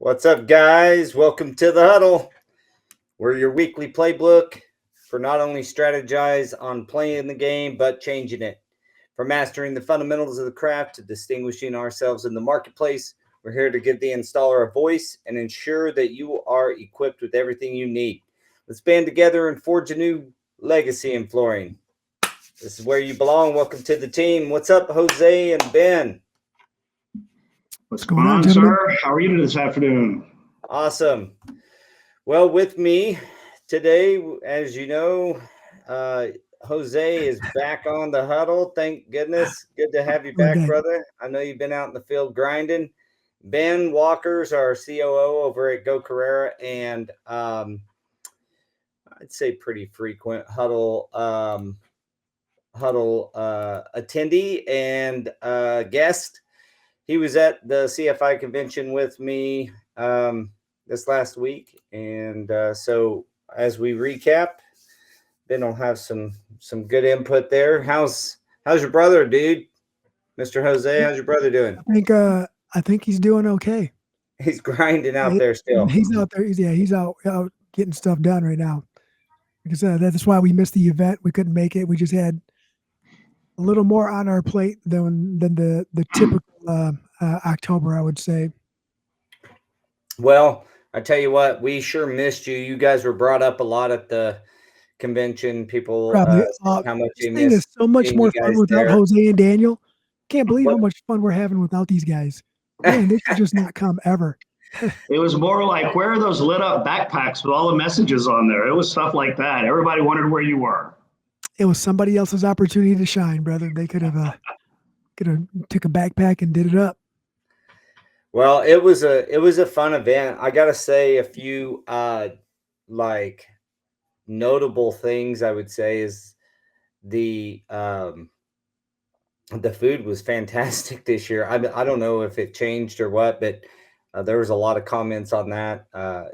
What's up, guys? Welcome to the Huddle. We're your weekly playbook for not only strategize on playing the game, but changing it. From mastering the fundamentals of the craft to distinguishing ourselves in the marketplace, we're here to give the installer a voice and ensure that you are equipped with everything you need. Let's band together and forge a new legacy in flooring. This is where you belong. Welcome to the team. What's up, Jose and Ben? What's going on, sir? How are you this afternoon? Awesome. Well, with me today, as you know, Jose is back on the Huddle. Thank goodness. Good to have you back, brother. I know you've been out in the field grinding. Ben Walker's our COO over at Go Carrera, and I'd say pretty frequent Huddle attendee and guest. He was at the CFI convention with me this last week, and so as we recap, Ben will have some good input there. How's your brother, dude? Mr. Jose, how's your brother doing? I think he's doing okay. He's grinding out there still. He's out there. He's out getting stuff done right now. Because that's why we missed the event. We couldn't make it. We just had a little more on our plate than the typical October, I would say. Well, I tell you what, we sure missed you. You guys were brought up a lot at the convention. People, how much you missed. This is so much more fun without Jose and Daniel. Can't believe how much fun we're having without these guys. Man, they should just not come ever. It was more like, where are those lit up backpacks with all the messages on there? It was stuff like that. Everybody wondered where you were. It was somebody else's opportunity to shine, brother. They could have took a backpack and did it up. Well, it was a fun event. I gotta say, a few like notable things I would say is the food was fantastic this year. I don't know if it changed or what, but there was a lot of comments on that.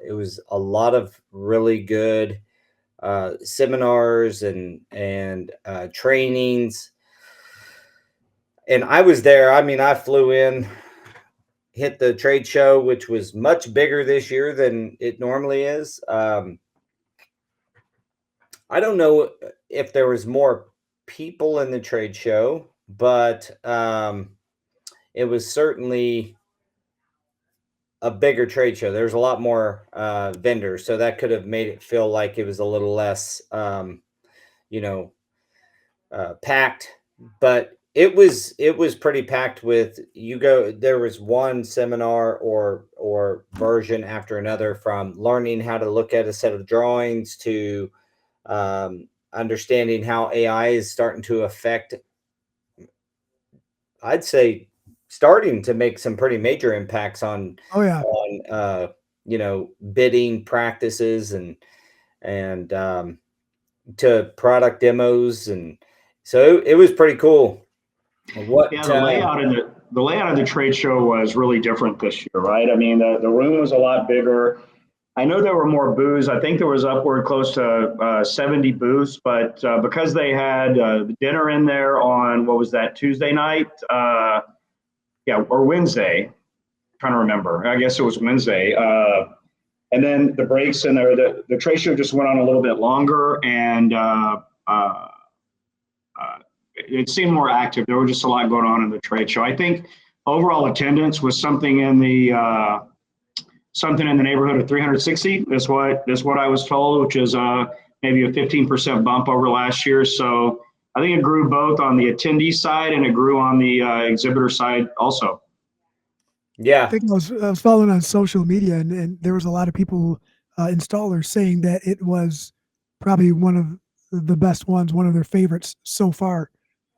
It was a lot of really good seminars and trainings. And I was there. I mean, I flew in, hit the trade show, which was much bigger this year than it normally is. I don't know if there was more people in the trade show, but it was certainly a bigger trade show. There's a lot more vendors, so that could have made it feel like it was a little less, packed. But it was pretty packed with there was one seminar or version after another, from learning how to look at a set of drawings to understanding how AI is starting to affect, I'd say, starting to make some pretty major impacts on bidding practices and to product demos, and so it was pretty cool. The layout of the trade show was really different this year, right? I mean, the room was a lot bigger. I know there were more booths. I think there was upward close to 70 booths, but because they had the dinner in there on, what was that, Tuesday night? Or Wednesday. I'm trying to remember. I guess it was Wednesday. And then the breaks in there, the trade show just went on a little bit longer, and it seemed more active. There was just a lot going on in the trade show. I think overall attendance was something in the neighborhood of 360. That's what I was told, which is maybe a 15% bump over last year. So I think it grew both on the attendee side and it grew on the exhibitor side also. Yeah, I think I was following on social media, and there was a lot of people, installers, saying that it was probably one of the best ones, one of their favorites so far.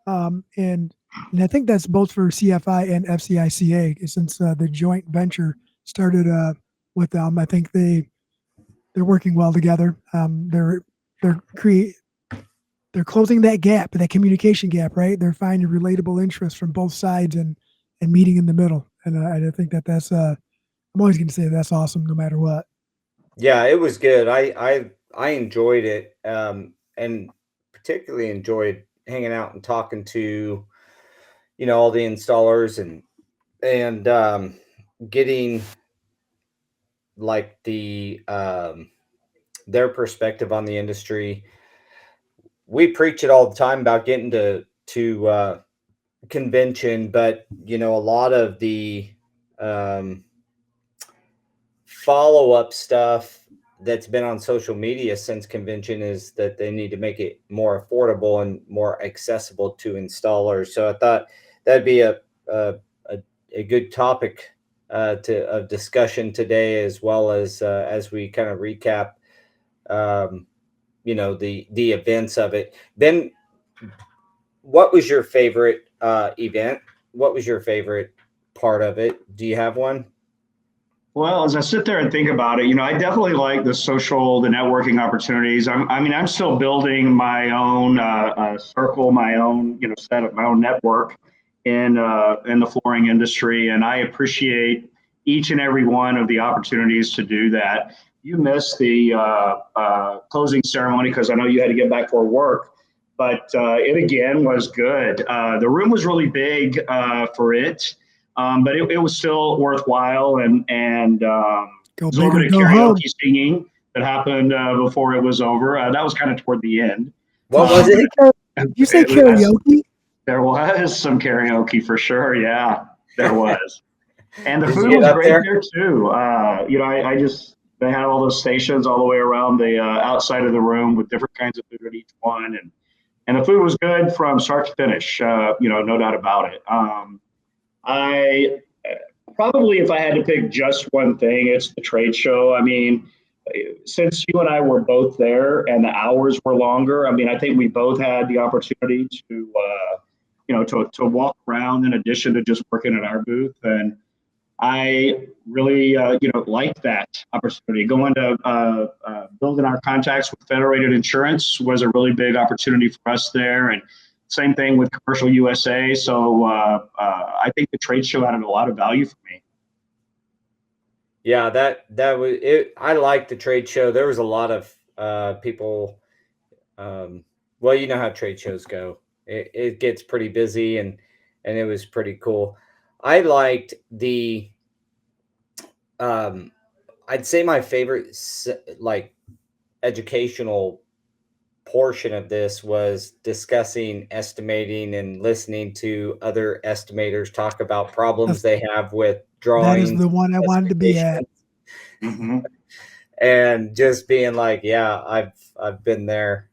And I think that's both for CFI and FCICA, since the joint venture started with them. I think they're working well together. They're closing that gap, that communication gap, right? They're finding relatable interests from both sides and meeting in the middle. And I think that's I'm always going to say that's awesome, no matter what. Yeah, it was good. I enjoyed it, and particularly enjoyed hanging out and talking to, all the installers and getting like the their perspective on the industry. We preach it all the time about getting to convention, but a lot of the follow up stuff that's been on social media since convention is that they need to make it more affordable and more accessible to installers. So I thought that'd be a good topic of discussion today, as well as we kind of recap, the events of it. Ben, what was your favorite event? What was your favorite part of it? Do you have one? Well, as I sit there and think about it, I definitely like the networking opportunities. I'm still building my own circle, my own, set up my own network in the flooring industry, and I appreciate each and every one of the opportunities to do that. You missed the closing ceremony because I know you had to get back for work, but it again was good. The room was really big for it. But it was still worthwhile, and there's a little bit of karaoke singing that happened before it was over. That was kind of toward the end. What was it? You say karaoke? There was some karaoke for sure. Yeah, there was. And the food was great there too. They had all those stations all the way around the outside of the room with different kinds of food at each one, and the food was good from start to finish. No doubt about it. I probably, if I had to pick just one thing, it's the trade show. I mean, since you and I were both there and the hours were longer, I think we both had the opportunity to walk around in addition to just working at our booth. And I really, liked that opportunity. Going to building our contacts with Federated Insurance was a really big opportunity for us there. And same thing with Commercial USA. So I think the trade show added a lot of value for me. Yeah, that was it. I liked the trade show. There was a lot of people. Well, you know how trade shows go. It gets pretty busy, and it was pretty cool. I liked the. I'd say my favorite educational portion of this was discussing estimating and listening to other estimators talk about problems they have with drawings. That is the one I wanted to be at. Mm-hmm. And just being like, yeah, I've been there,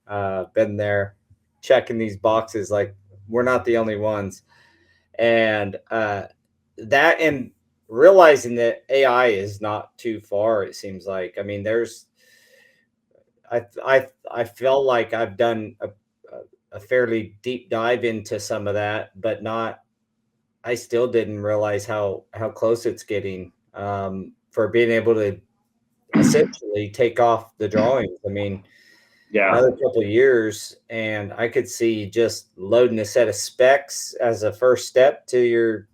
checking these boxes. Like, we're not the only ones. And that, and realizing that AI is not too far, it seems like. I mean, I feel like I've done a fairly deep dive into some of that, but I still didn't realize how close it's getting for being able to essentially take off the drawings. I mean, another couple of years, and I could see just loading a set of specs as a first step to your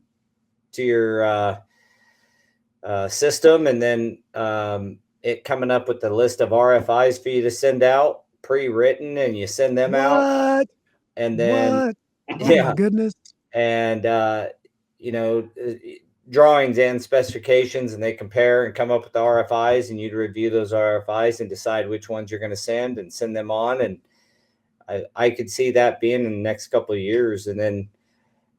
system, and then it coming up with the list of RFIs for you to send out pre-written, and you send them out, and then my goodness, and drawings and specifications, and they compare and come up with the RFIs, and you'd review those RFIs and decide which ones you're going to send them on. And I could see that being in the next couple of years. And then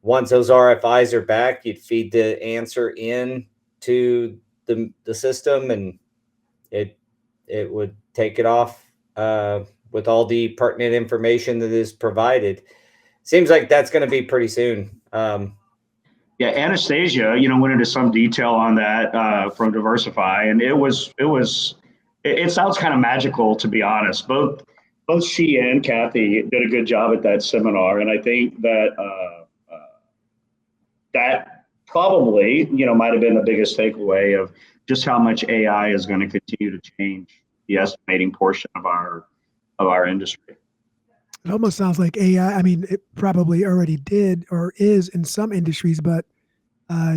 once those RFIs are back, you'd feed the answer in to the system, and it would take it off with all the pertinent information that is provided. Seems like that's going to be pretty soon. Yeah, Anastasia, went into some detail on that from Diversify, and it sounds kind of magical, to be honest. Both she and Kathy did a good job at that seminar, and I think that that probably might have been the biggest takeaway of just how much AI is going to continue to change the estimating portion of our industry. It almost sounds like AI. I mean, it probably already did or is in some industries, but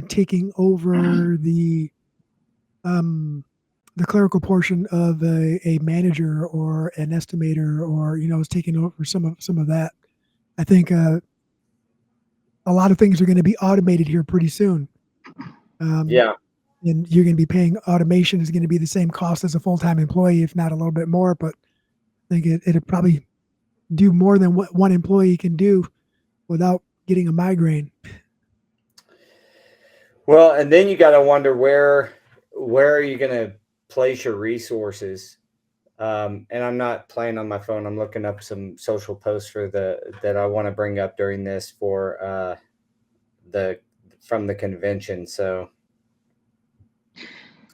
taking over the clerical portion of a manager or an estimator, or is taking over some of that. I think a lot of things are going to be automated here pretty soon. Yeah. and you're going to be paying automation is going to be the same cost as a full-time employee, if not a little bit more. But I think it'd probably do more than what one employee can do without getting a migraine. Well, and then you got to wonder where are you going to place your resources? And I'm not playing on my phone. I'm looking up some social posts for that I want to bring up during this for from the convention. So,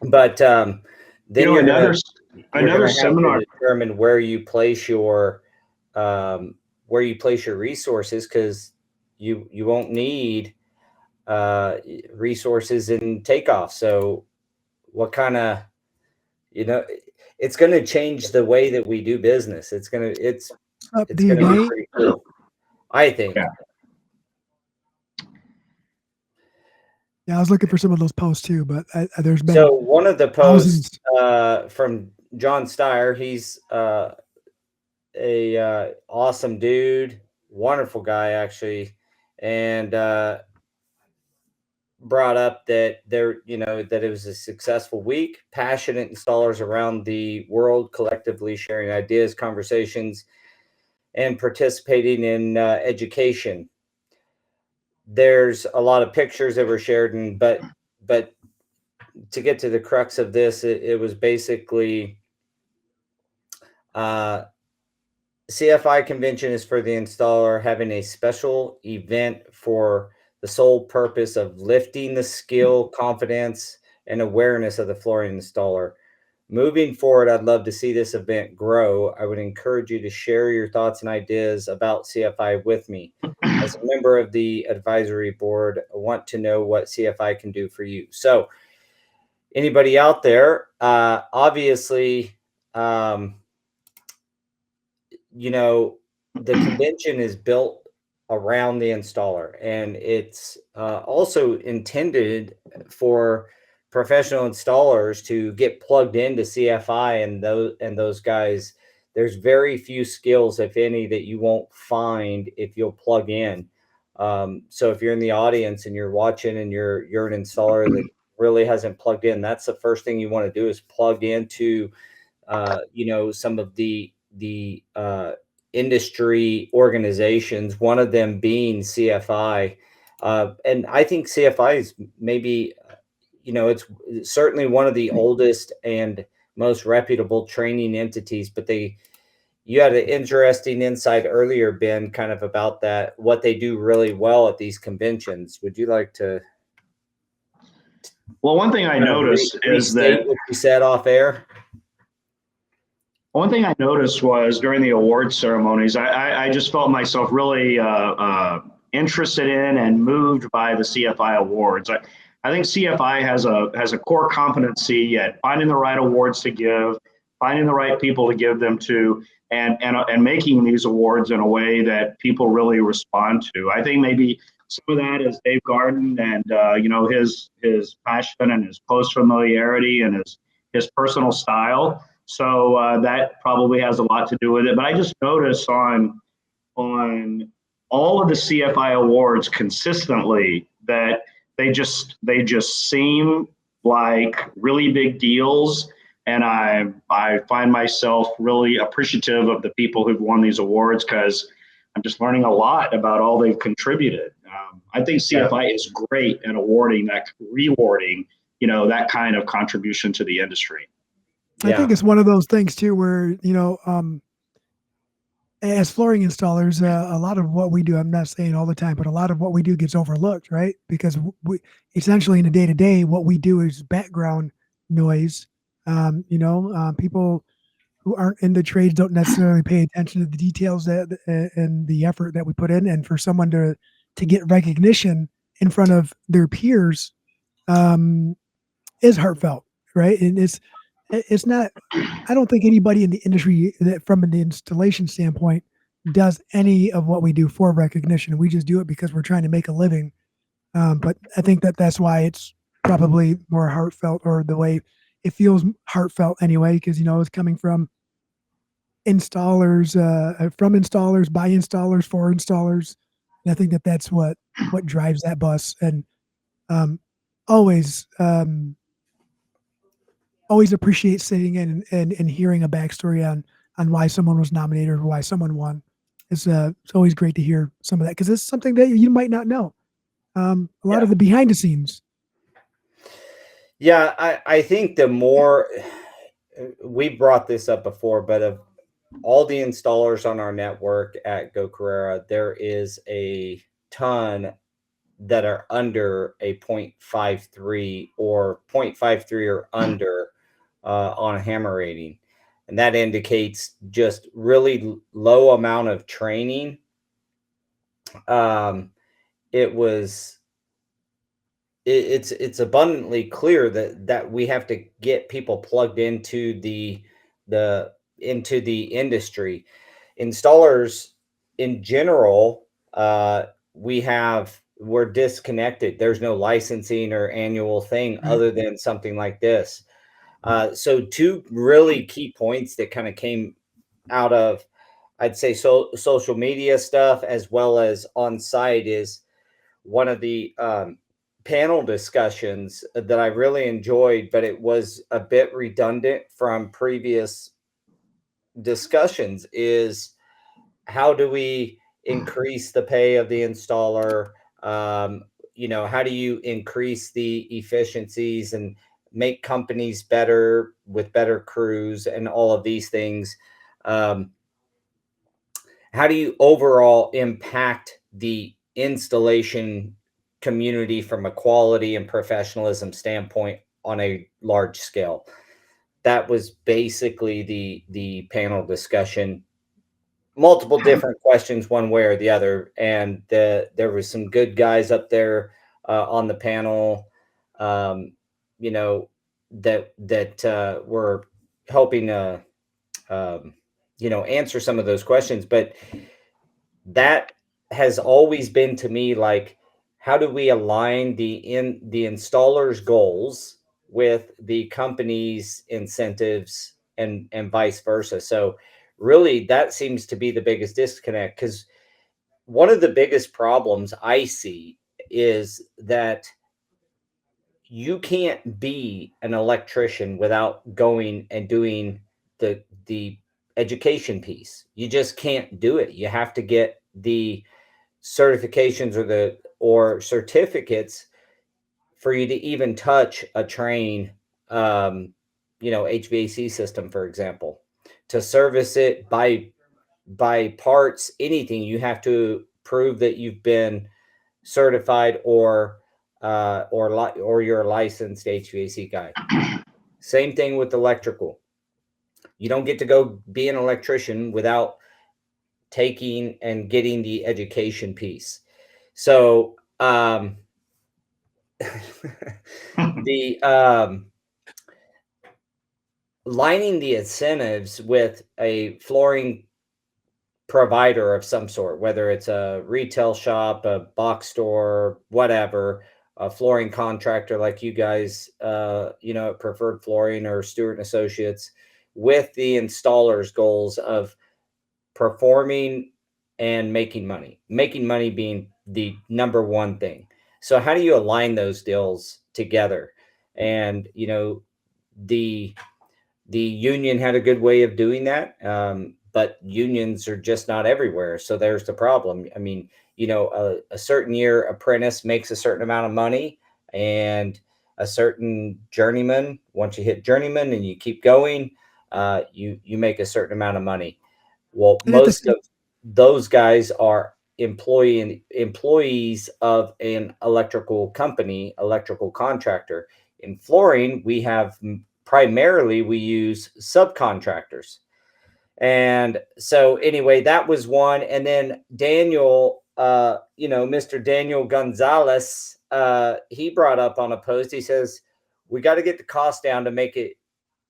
but then you're another gonna seminar have to determine where you place your resources, because you won't need resources in takeoff. So what kind of, it's going to change the way that we do business. It's going to be pretty cool, I think. Yeah, I was looking for some of those posts too, but there's been one of the posts from John Steyer. He's a awesome dude, wonderful guy actually, and brought up that that it was a successful week, passionate installers around the world collectively sharing ideas, conversations, and participating in education. There's a lot of pictures that were shared, but to get to the crux of this, it was basically CFI convention is for the installer, having a special event for the sole purpose of lifting the skill, confidence, and awareness of the flooring installer. Moving forward, I'd love to see this event grow. I would encourage you to share your thoughts and ideas about CFI with me. As a member of the advisory board, I want to know what CFI can do for you. So anybody out there, obviously, the convention is built around the installer, and it's also intended for professional installers to get plugged into CFI, and those guys, there's very few skills, if any, that you won't find if you'll plug in. So if you're in the audience and you're watching and you're an installer that really hasn't plugged in, that's the first thing you want to do, is plug into some of the industry organizations, one of them being CFI. And I think CFI is maybe, it's certainly one of the oldest and most reputable training entities, but you had an interesting insight earlier, Ben, kind of about that, what they do really well at these conventions. Would you like to? Well, one thing I noticed is that what you said off air. One thing I noticed was during the award ceremonies, I just felt myself really interested in and moved by the CFI awards. I think CFI has a core competency at finding the right awards to give, finding the right people to give them to, and making these awards in a way that people really respond to. I think maybe some of that is Dave Garden and his passion and his close familiarity and his personal style. So that probably has a lot to do with it. But I just noticed on all of the CFI awards consistently that they just seem like really big deals. And I find myself really appreciative of the people who've won these awards, because I'm just learning a lot about all they've contributed. I think CFI is great at rewarding that kind of contribution to the industry. I think it's one of those things too, where, as flooring installers, a lot of what we do, I'm not saying all the time, but a lot of what we do gets overlooked, right? Because we essentially in a day-to-day, what we do is background noise. People who aren't in the trades don't necessarily pay attention to the details and the effort that we put in. And for someone to get recognition in front of their peers is heartfelt, right? And it's not, I don't think anybody in the industry that from an installation standpoint does any of what we do for recognition. We just do it because we're trying to make a living. But I think that's why it's probably more heartfelt, or the way it feels heartfelt anyway, because, it's coming from installers, by installers, for installers. And I think that's what drives that bus. And always, always appreciate sitting in and hearing a backstory on why someone was nominated or why someone won. It's always great to hear some of that because it's something that you might not know. A lot of the behind the scenes. Yeah, I think the more we brought this up before, but of all the installers on our network at Go Carrera, there is a ton that are under a 0.53 or 0.53 or under on a hammer rating. And that indicates just really low amount of training. It was it's abundantly clear that we have to get people plugged into the industry. Installers in general, we're disconnected. There's no licensing or annual thing other than something like this. So two really key points that kind of came out of, I'd say, social media stuff as well as on site is one of the panel discussions that I really enjoyed, but it was a bit redundant from previous discussions, is how do we increase the pay of the installer? How do you increase the efficiencies and make companies better with better crews and all of these things? How do you overall impact the installation community from a quality and professionalism standpoint on a large scale? That was basically the panel discussion. Multiple different questions, one way or the other, and there was some good guys up there on the panel, you know, that were helping answer some of those questions. But that has always been to me like, how do we align the installer's goals with the company's incentives and vice versa? So really that seems to be the biggest disconnect, because one of the biggest problems I see is that you can't be an electrician without going and doing the education piece. You just can't do it. You have to get the certifications or certificates for you to even touch a train, HVAC system, for example. To service it by parts, anything, you have to prove that you've been certified or you're a licensed HVAC guy. Same thing with electrical. You don't get to go be an electrician without taking and getting the education piece. So the lining the incentives with a flooring provider of some sort, whether it's a retail shop, a box store, whatever, a flooring contractor like you guys, at Preferred Flooring or Stewart and Associates, with the installer's goals of performing and making money being the number one thing. So how do you align those deals together? And, the union had a good way of doing that. But unions are just not everywhere. So there's the problem. I mean, a certain year apprentice makes a certain amount of money, and a certain journeyman, once you hit journeyman and you keep going, you make a certain amount of money. Well, most of those guys are employees of an electrical company, electrical contractor. In flooring, we use subcontractors. And so anyway, that was one. And then Daniel, Mr. Daniel Gonzalez, he brought up on a post, he says, we got to get the cost down to make it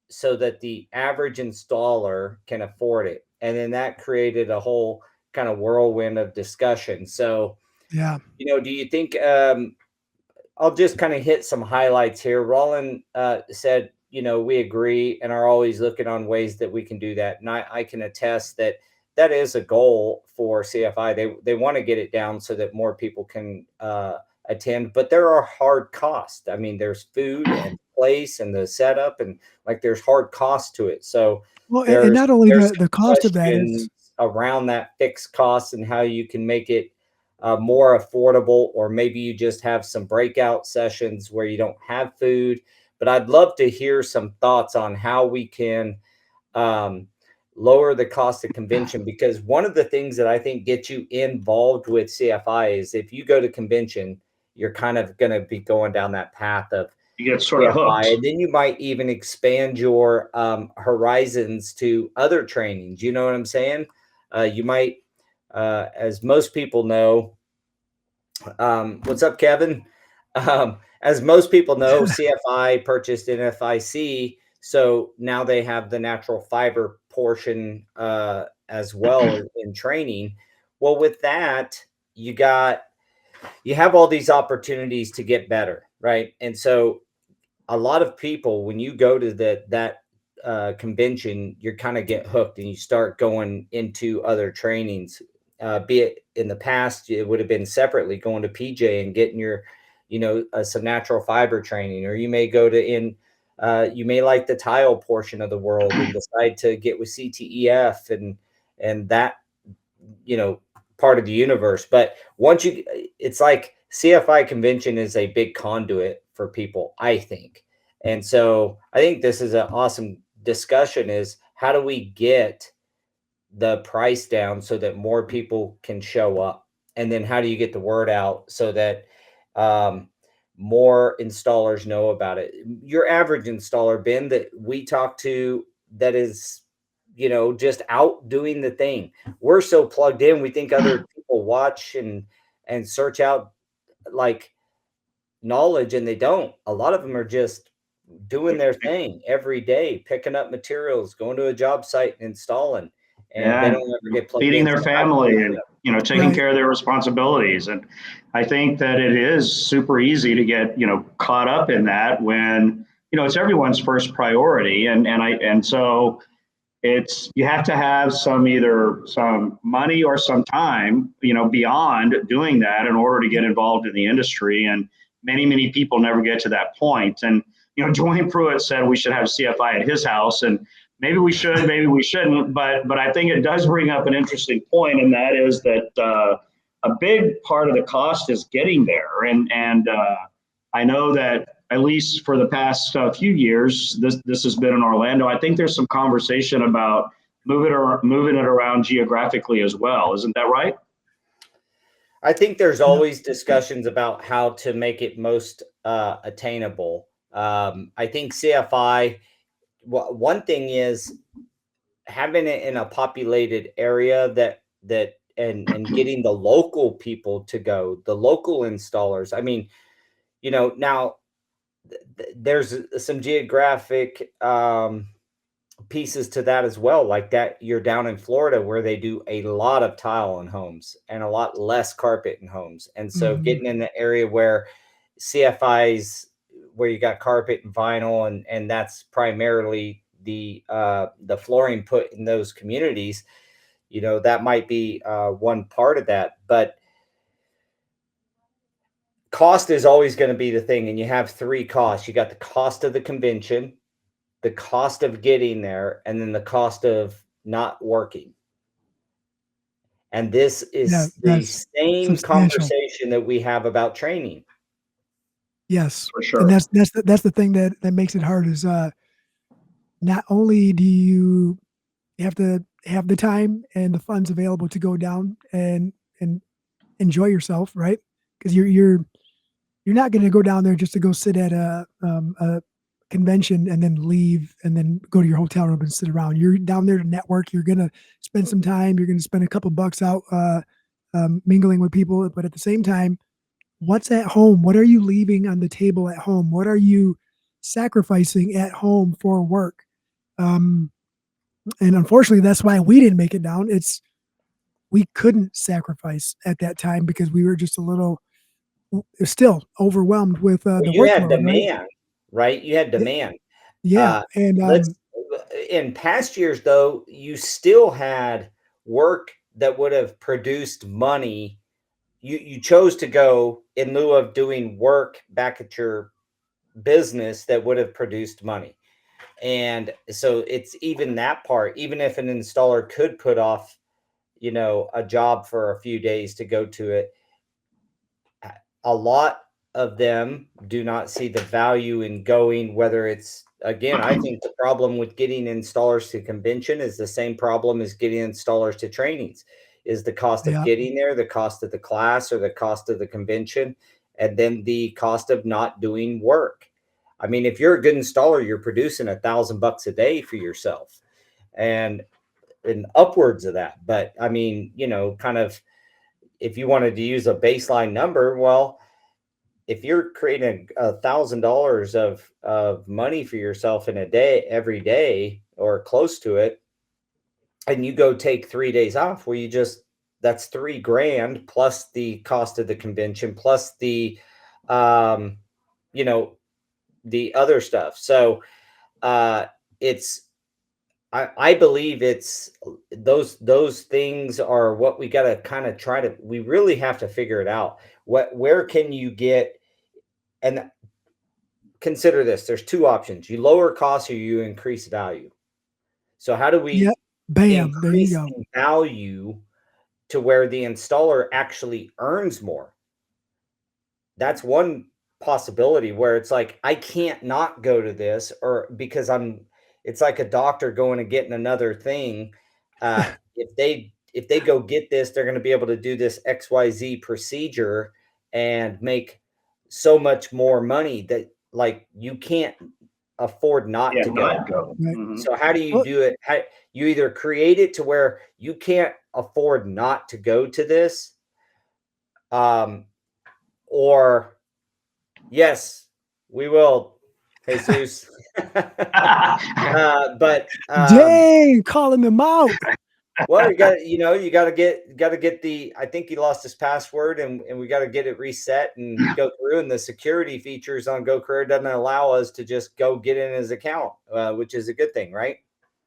so that the average installer can afford it. And then that created a whole kind of whirlwind of discussion. So, yeah, do you think, I'll just kind of hit some highlights here. Roland said, we agree and are always looking on ways that we can do that. And I can attest that is a goal for CFI. They want to get it down so that more people can attend, but there are hard costs. I mean, there's food and place and the setup, and like there's hard costs to it. So well, and not only the cost of that is around that fixed cost and how you can make it more affordable, or maybe you just have some breakout sessions where you don't have food. But I'd love to hear some thoughts on how we can lower the cost of convention, because one of the things that I think gets you involved with CFI is if you go to convention, you're kind of going to be going down that path of you get sort of hooked. And then you might even expand your horizons to other trainings. You know what I'm saying? You might, as most people know, what's up, Kevin? As most people know, CFI purchased NFIC, so now they have the natural fiber portion as well in training. Well, with that, you have all these opportunities to get better, right? And so a lot of people, when you go to that convention, you kind of get hooked and you start going into other trainings. Be it in the past, it would have been separately going to PJ and getting your, some natural fiber training, or you may go to you may like the tile portion of the world and decide to get with CTEF and that, part of the universe. But it's like CFI convention is a big conduit for people, I think. And so I think this is an awesome discussion, is how do we get the price down so that more people can show up? And then how do you get the word out so that more installers know about it? Your average installer, Ben, that we talk to, that is, just out doing the thing. We're so plugged in. We think other people watch and search out like knowledge, and they don't. A lot of them are just doing their thing every day, picking up materials, going to a job site and installing, and they don't ever get plugged feeding in. their family and taking care of their responsibilities. And I think that it is super easy to get caught up in that when it's everyone's first priority, and so it's, you have to have either some money or some time beyond doing that in order to get involved in the industry. And many people never get to that point. And Dwayne Pruitt said we should have CFI at his house, and maybe we should, maybe we shouldn't. But I think it does bring up an interesting point, and that is that a big part of the cost is getting there. And I know that at least for the past few years, this has been in Orlando. I think there's some conversation about moving it around geographically as well. Isn't that right? I think there's always discussions about how to make it most attainable. I think CFI, one thing is having it in a populated area and getting the local people to go, the local installers. I mean, now there's some geographic pieces to that as well, like that you're down in Florida where they do a lot of tile in homes and a lot less carpet in homes. And so getting in the area where CFIs, where you got carpet and vinyl, and that's primarily the flooring put in those communities, that might be one part of that. But cost is always going to be the thing. And you have three costs. You got the cost of the convention, the cost of getting there, and then the cost of not working. And this is the same conversation that we have about training. Yes, for sure. And that's the thing that makes it hard is not only do you have to have the time and the funds available to go down and enjoy yourself, right? Because you're not going to go down there just to go sit at a convention and then leave and then go to your hotel room and sit around. You're down there to network. You're going to spend some time. You're going to spend a couple bucks out mingling with people. But at the same time, what's at home? What are you leaving on the table at home? What are you sacrificing at home for work? And unfortunately, that's why we didn't make it down. We couldn't sacrifice at that time because we were just a little still overwhelmed with the you workload. had demand, right? You had demand. Yeah. And in past years, though, you still had work that would have produced money. You chose to go in lieu of doing work back at your business that would have produced money. And so it's even that part, even if an installer could put off, a job for a few days to go to it, a lot of them do not see the value in going, whether it's, again, I think the problem with getting installers to convention is the same problem as getting installers to trainings, is the cost of Yeah. getting there, the cost of the class or the cost of the convention, and then the cost of not doing work. I mean, if you're a good installer, you're producing $1,000 a day for yourself and upwards of that. But I mean, kind of, if you wanted to use a baseline number, well, if you're creating $1,000 of money for yourself in a day, every day, or close to it, and you go take 3 days off, well, that's $3,000 plus the cost of the convention, plus the, the other stuff. So, I believe it's those things are what we got to kind of we really have to figure it out. Where can you get, and consider this, there's two options: you lower costs or you increase value. So how do we Yep. Bam. There you increase go. the value to where the installer actually earns more? That's one possibility, where it's like, I can't not go to this, or because it's like a doctor going and getting another thing. If they go get this, they're going to be able to do this XYZ procedure and make so much more money that, like, you can't afford not to go. Right. So how do you Well, do it? You either create it to where you can't afford not to go to this, or yes, we will, Jesus. But dang, calling them out. well, you got to get the. I think he lost his password, and we got to get it reset and go through. And the security features on Go Career doesn't allow us to just go get in his account, which is a good thing, right?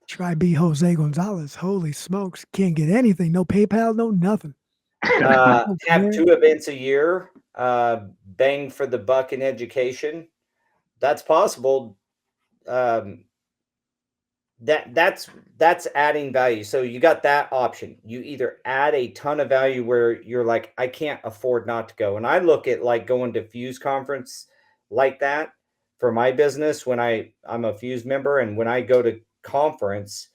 Try be Jose Gonzalez. Holy smokes. Can't get anything. No PayPal, no nothing. Have 2 events a year, bang for the buck in education. That's possible. That's adding value. So you got that option. You either add a ton of value where you're like, I can't afford not to go. And I look at like going to Fuse conference like that for my business when I'm a Fuse member, and when I go to conference,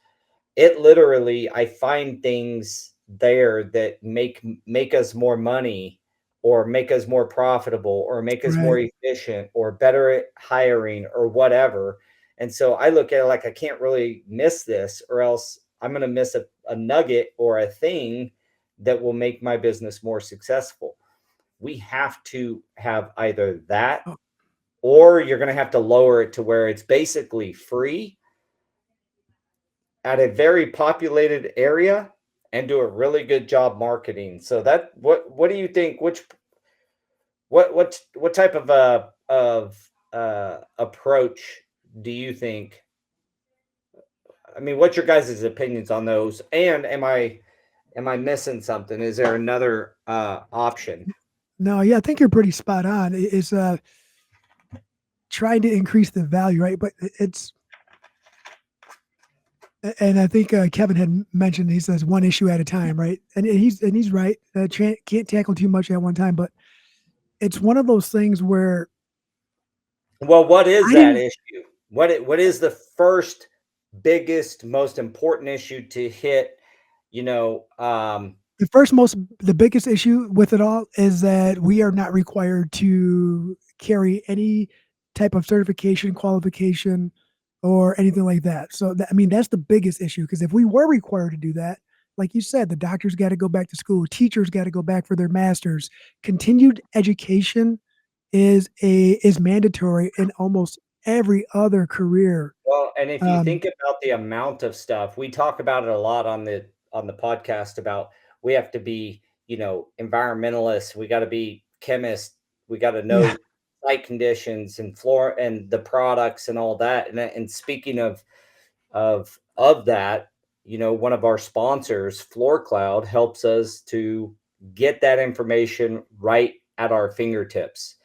it literally, I find things there that make us more money, or make us more profitable, or make us more efficient, or better at hiring, or whatever. And so I look at it like, I can't really miss this, or else I'm going to miss a nugget or a thing that will make my business more successful. We have to have either that, or you're going to have to lower it to where it's basically free at a very populated area, and do a really good job marketing. So that, what do you think? What type of approach do you think? I mean, what's your guys' opinions on those? And am I missing something? Is there another option? No, yeah, I think you're pretty spot on. It's trying to increase the value, right? But it's, and I think Kevin had mentioned, he says one issue at a time, right? And he's right. Can't tackle too much at one time, but it's one of those things where. Well, what is that issue? What is the first, biggest, most important issue to hit? The biggest issue with it all is that we are not required to carry any type of certification, qualification, or anything like that. So, that's the biggest issue, because if we were required to do that, like you said, the doctors got to go back to school, teachers got to go back for their masters. Continued education is mandatory in almost every other career. Well, and if you think about the amount of stuff, we talk about it a lot on the podcast about, we have to be, environmentalists, we got to be chemists, we got to know site conditions and floor and the products and all that. And speaking of that, one of our sponsors, Floor Cloud, helps us to get that information right at our fingertips.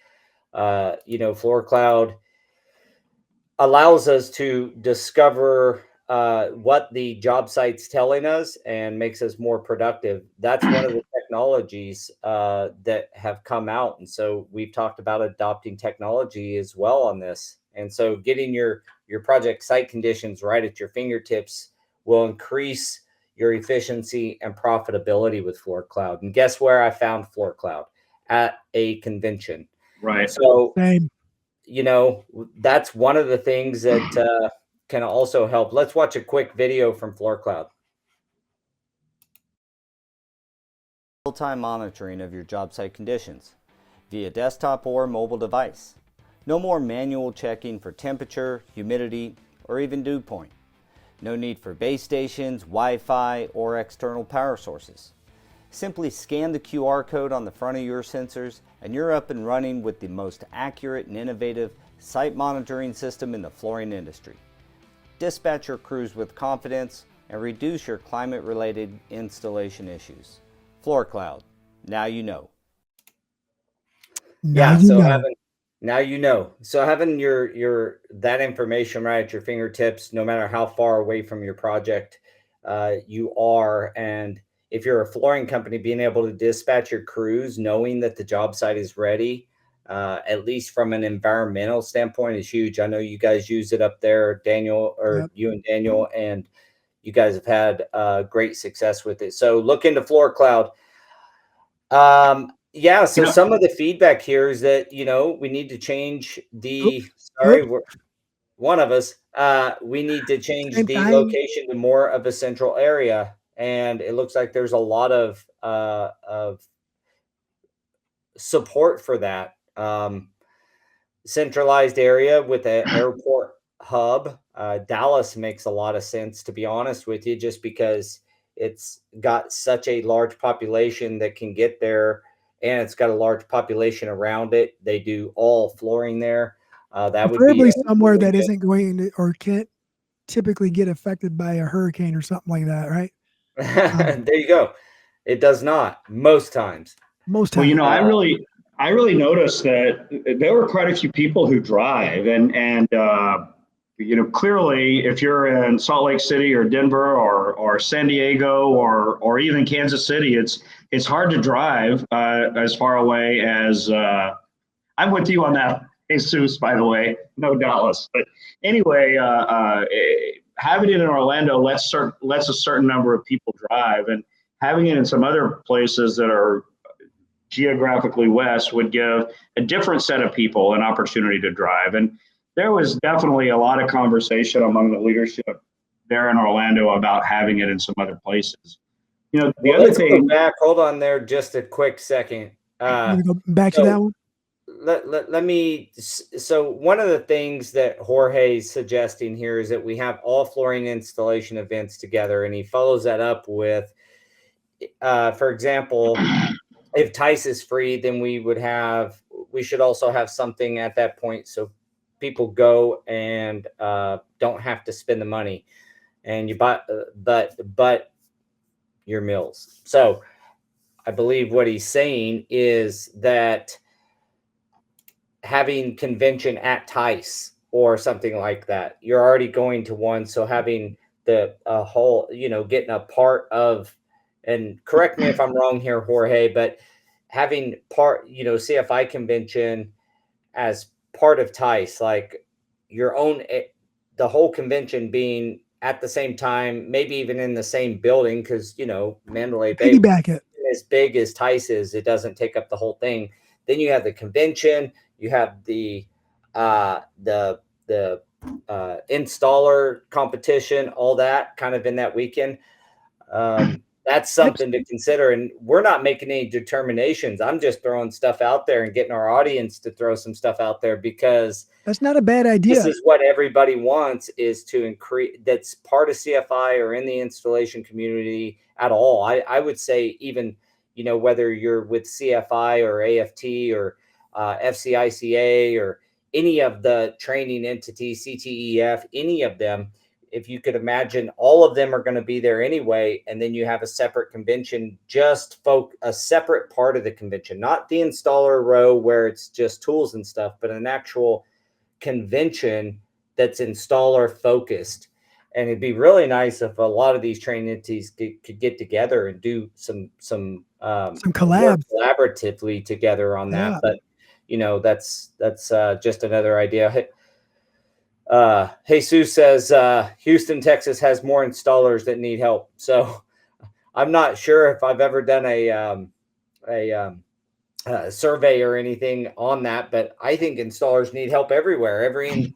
Floor Cloud allows us to discover what the job site's telling us and makes us more productive. That's one of the technologies that have come out. And so we've talked about adopting technology as well on this. And so getting your project site conditions right at your fingertips will increase your efficiency and profitability with Floor Cloud. And guess where I found Floor Cloud? At a convention. Right. So Same. that's one of the things that can also help. Let's watch a quick video from Floor Cloud. Real-time monitoring of your job site conditions via desktop or mobile device. No more manual checking for temperature, humidity, or even dew point. No need for base stations, Wi-Fi, or external power sources. Simply scan the QR code on the front of your sensors and you're up and running with the most accurate and innovative site monitoring system in the flooring industry. Dispatch your crews with confidence and reduce your climate-related installation issues. Floor Cloud, now you know. Now you know. Now you know. So having your that information right at your fingertips, no matter how far away from your project you are, and if you're a flooring company, being able to dispatch your crews, knowing that the job site is ready, at least from an environmental standpoint, is huge. I know you guys use it up there, Daniel, or Yep. you and Daniel, and you guys have had great success with it. So look into Floor Cloud. Yeah, so some of the feedback here is that, we need to change the, one of us, we need to change Same the time. location to more of a central area. And it looks like there's a lot of support for that. Centralized area with an airport hub. Dallas makes a lot of sense, to be honest with you, just because it's got such a large population that can get there, and it's got a large population around it. They do all flooring there. That would be Preferably somewhere that isn't going to or can't typically get affected by a hurricane or something like that, right? There you go. It does not most times. Most Well, times. I really noticed that there were quite a few people who drive, and clearly, if you're in Salt Lake City or Denver or San Diego or even Kansas City, it's hard to drive as far away as I'm with you on that, Jesus. By the way, no Dallas, but anyway, having it in Orlando lets a certain number of people drive, and having it in some other places that are geographically west would give a different set of people an opportunity to drive. And there was definitely a lot of conversation among the leadership there in Orlando about having it in some other places. Let's go back. Hold on there just a quick second. Go back to that one. Let me. So one of the things that Jorge is suggesting here is that we have all flooring installation events together, and he follows that up with, for example, if Tice is free, then we should also have something at that point so people go and don't have to spend the money, and you buy, but your meals. So I believe what he's saying is that having convention at Tice or something like that, you're already going to one. So having the whole, getting a part of, and correct me if I'm wrong here, Jorge, but having CFI convention as part of Tice, like your own, the whole convention being at the same time, maybe even in the same building, because, Mandalay Bay as big as Tice is, it doesn't take up the whole thing. Then you have the convention, you have the installer competition, all that kind of in that weekend. That's something to consider. And we're not making any determinations. I'm just throwing stuff out there and getting our audience to throw some stuff out there, because that's not a bad idea. This is what everybody wants, is to increase, that's part of CFI or in the installation community at all. I would say even, whether you're with CFI or AFT or FCICA or any of the training entities, CTEF, any of them, if you could imagine, all of them are going to be there anyway. And then you have a separate convention, a separate part of the convention, not the installer row where it's just tools and stuff, but an actual convention that's installer focused. And it'd be really nice if a lot of these training entities could get together and do some collabs work collaboratively together on that. Yeah. But that's just another idea. Jesus says Houston, Texas has more installers that need help. So I'm not sure if I've ever done a survey or anything on that, but I think installers need help everywhere. Every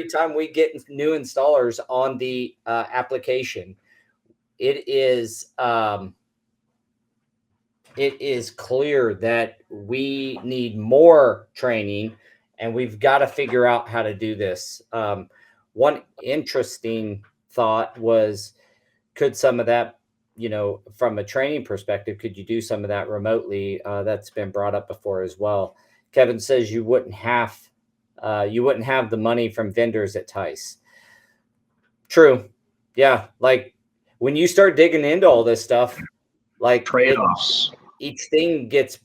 time we get new installers on the application, it is clear that we need more training, and we've got to figure out how to do this. One interesting thought was, could some of that, from a training perspective, could you do some of that remotely? That's been brought up before as well. Kevin says you wouldn't have the money from vendors at Tice. True. Yeah. Like when you start digging into all this stuff, like trade-offs, each thing gets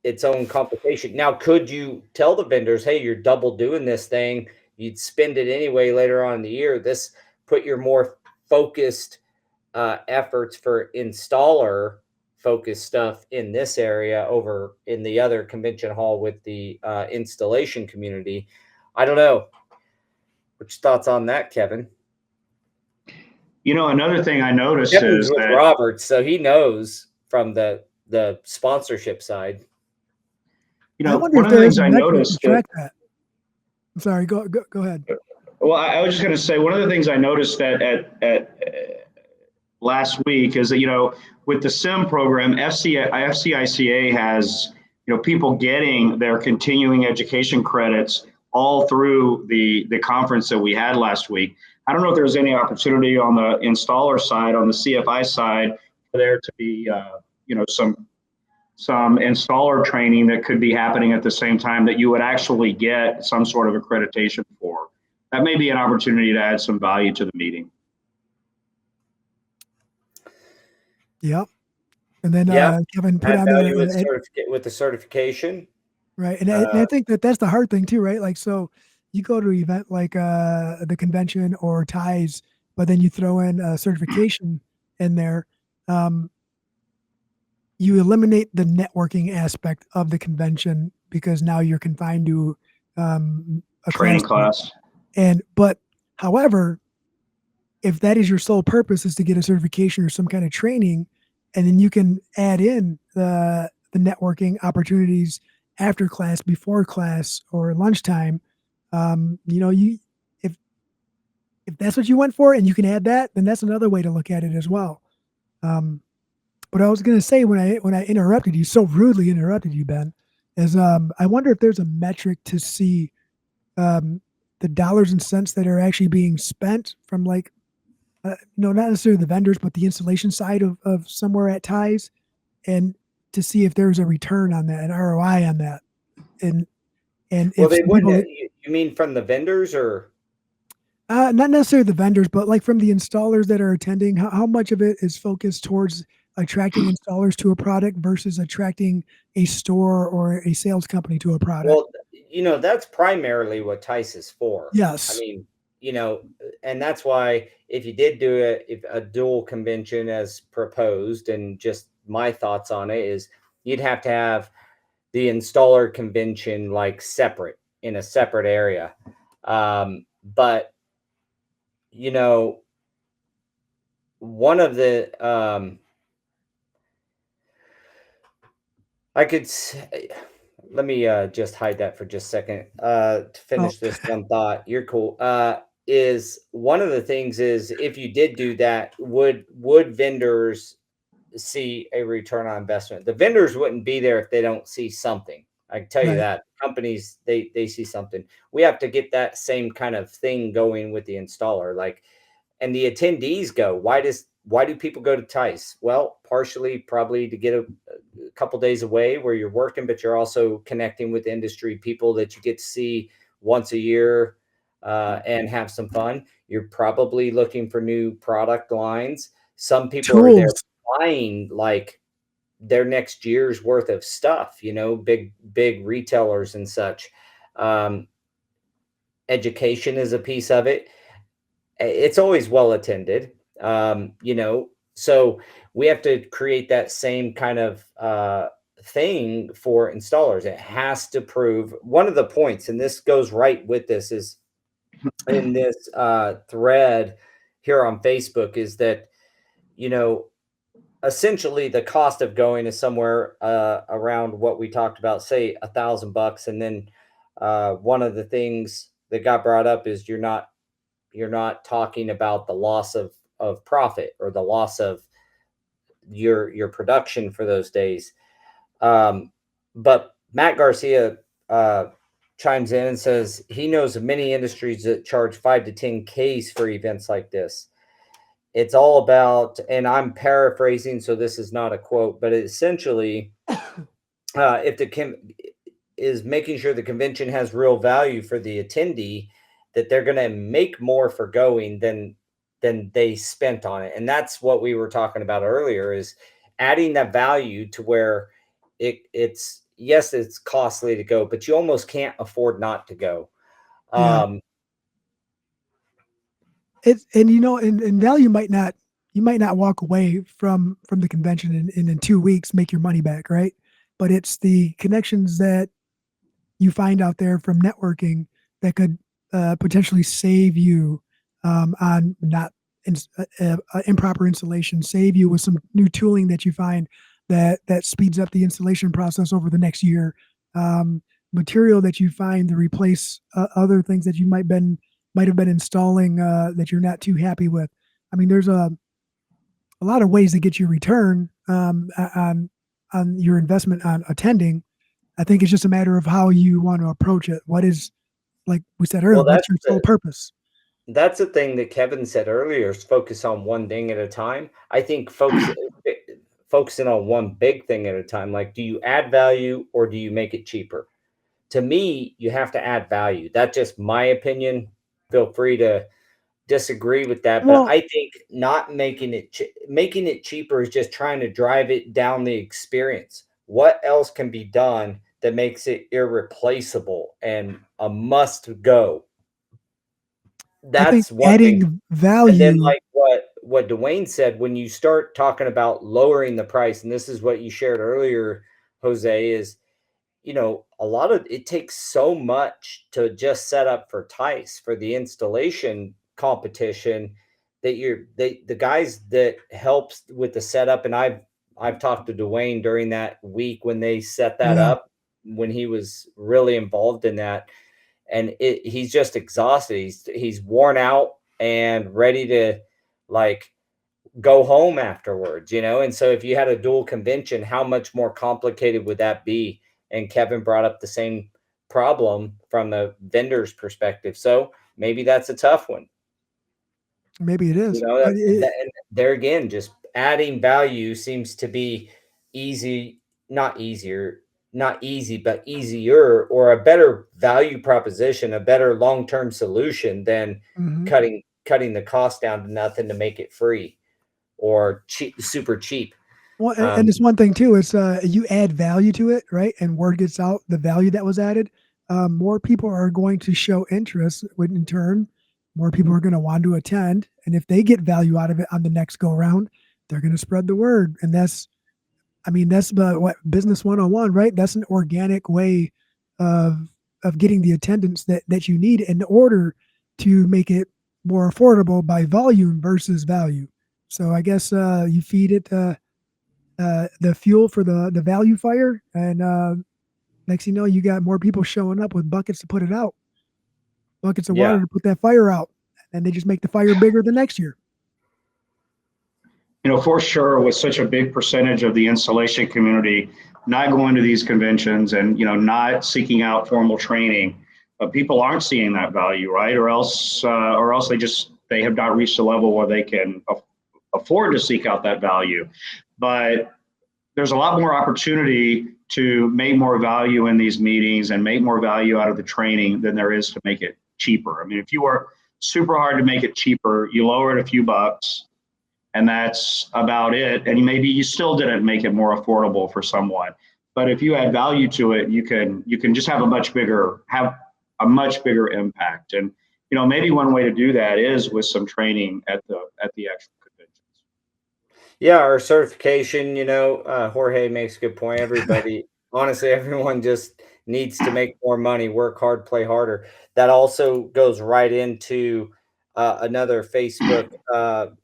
its own complication. Now, could you tell the vendors, hey, you're double doing this thing, you'd spend it anyway later on in the year, put your more focused efforts for installer focused stuff in this area over in the other convention hall with the installation community. I don't know. What's your thoughts on that, Kevin? Another thing I noticed Kevin's is with that Robert, so he knows from the sponsorship side. I wonder one if of the there things is a I metric noticed to track that. I'm sorry, go ahead. Well, I was just going to say, one of the things I noticed at last week is that, with the SIM program, FCICA has, people getting their continuing education credits all through the conference that we had last week. I don't know if there's any opportunity on the installer side, on the CFI side, for there to be, some installer training that could be happening at the same time that you would actually get some sort of accreditation for. That may be an opportunity to add some value to the meeting. Yep. And then Kevin put add on value there with the certification. Right. And I think that's the hard thing too, right? Like, so you go to an event like the convention or ties, but then you throw in a certification in there. You eliminate the networking aspect of the convention because now you're confined to a training class. But however, if that is your sole purpose is to get a certification or some kind of training, and then you can add in the networking opportunities after class, before class, or lunchtime, if that's what you went for and you can add that, then that's another way to look at it as well. But I was going to say when I interrupted you, so rudely interrupted you, Ben, is I wonder if there's a metric to see the dollars and cents that are actually being spent from not necessarily the vendors, but the installation side of somewhere at ties, and to see if there's a return on that, an ROI on that. And well, if you mean from the vendors or? Not necessarily the vendors, but like from the installers that are attending, how much of it is focused towards attracting installers to a product versus attracting a store or a sales company to a product? Well, that's primarily what TICE is for. Yes. I mean, and that's why if you did do a dual convention as proposed, and just my thoughts on it is you'd have to have the installer convention like separate in a separate area. But one of the I could say, let me just hide that for just a second to finish this one thought. You're cool. Is one of the things is if you did do that, would vendors see a return on investment? The vendors wouldn't be there if they don't see something. I can tell you that. Companies, they see something. We have to get that same kind of thing going with the installer. And the attendees go, why do people go to TICE? Well, partially probably to get a couple days away where you're working, but you're also connecting with industry people that you get to see once a year and have some fun. You're probably looking for new product lines. Some people are there buying like their next year's worth of stuff, big retailers and such. education is a piece of it. It's always well attended, so we have to create that same kind of thing for installers. It has to prove one of the points, and this goes right with this, is in this thread here on Facebook, is that, essentially the cost of going is somewhere around what we talked about, say $1,000. And then one of the things that got brought up is you're not talking about the loss of profit or the loss of your production for those days. But Matt Garcia chimes in and says he knows of many industries that charge 5 to 10 Ks for events like this. It's all about, and I'm paraphrasing, so this is not a quote, but essentially, if is making sure the convention has real value for the attendee, that they're going to make more for going than they spent on it. And that's what we were talking about earlier, is adding that value to where it's yes, it's costly to go, but you almost can't afford not to go. Yeah. And value you might not walk away from the convention and in 2 weeks make your money back, right? But it's the connections that you find out there from networking that could potentially save you on not improper installation, save you with some new tooling that you find that speeds up the installation process over the next year. Material that you find to replace other things that you might have been installing that you're not too happy with. I mean, there's a lot of ways to get your return on your investment on attending. I think it's just a matter of how you want to approach it. What is, like we said earlier, what's your sole purpose? That's the thing that Kevin said earlier, is focus on one thing at a time. I think focusing on one big thing at a time. Like, do you add value or do you make it cheaper? To me, you have to add value. That's just my opinion. Feel free to disagree with that, but I think not making it cheaper is just trying to drive it down the experience. What else can be done that makes it irreplaceable and a must go? That's one adding thing. value. And then, like what Dwayne said, when you start talking about lowering the price, and this is what you shared earlier, Jose, is a lot of it takes so much to just set up for TICE, for the installation competition, that the guys that helps with the setup, and I've talked to Dwayne during that week when they set that up, when he was really involved in that, and he's just exhausted. He's worn out and ready to like go home afterwards, and so if you had a dual convention, how much more complicated would that be? And Kevin brought up the same problem from the vendor's perspective, so maybe that's a tough one. Maybe it is. And there again, just adding value seems to be easy, not easier, not easy, but easier, or a better value proposition, a better long-term solution than cutting the cost down to nothing to make it free or cheap, super cheap. Well, and it's one thing too, is you add value to it, right? And word gets out, the value that was added, more people are going to show interest, which in turn, more people are going to want to attend. And if they get value out of it on the next go around, they're going to spread the word. And that's what business 101, right? That's an organic way of getting the attendance that you need in order to make it more affordable by volume versus value. So I guess you feed it the fuel for the value fire, and next thing you know, you got more people showing up with buckets to put it out, buckets of water to put that fire out, and they just make the fire bigger the next year. For sure, with such a big percentage of the installation community not going to these conventions and not seeking out formal training, but people aren't seeing that value, right? Or else they have not reached a level where they can afford to seek out that value. But there's a lot more opportunity to make more value in these meetings and make more value out of the training than there is to make it cheaper. I mean, if you were super hard to make it cheaper, you lower it a few bucks, and that's about it. And maybe you still didn't make it more affordable for someone. But if you add value to it, you can just have a much bigger, have a much bigger impact. And, maybe one way to do that is with some training at the actual conventions. Yeah, our certification, Jorge makes a good point. Honestly, everyone just needs to make more money, work hard, play harder. That also goes right into another Facebook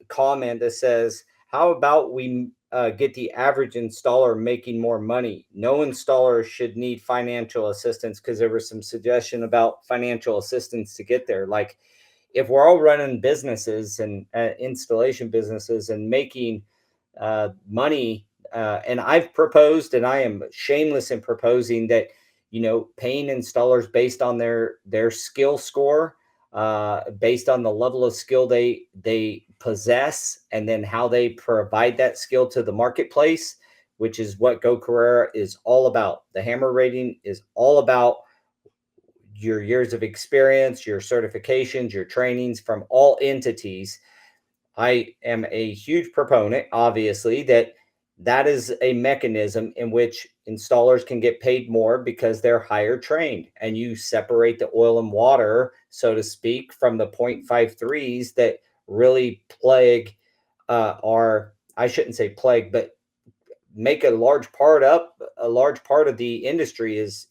comment that says, how about we get the average installer making more money? No installer should need financial assistance, because there was some suggestion about financial assistance to get there. Like, if we're all running businesses and installation businesses and making money, and I've proposed, and I am shameless in proposing that, paying installers based on their skill score, based on the level of skill they possess, and then how they provide that skill to the marketplace, which is what Go Carrera is all about. The hammer rating is all about your years of experience, your certifications, your trainings from all entities. I am a huge proponent, obviously, that is a mechanism in which installers can get paid more because they're higher trained, and you separate the oil and water, so to speak, from the 0.53s that really plague I shouldn't say plague, but make a large part of the industry is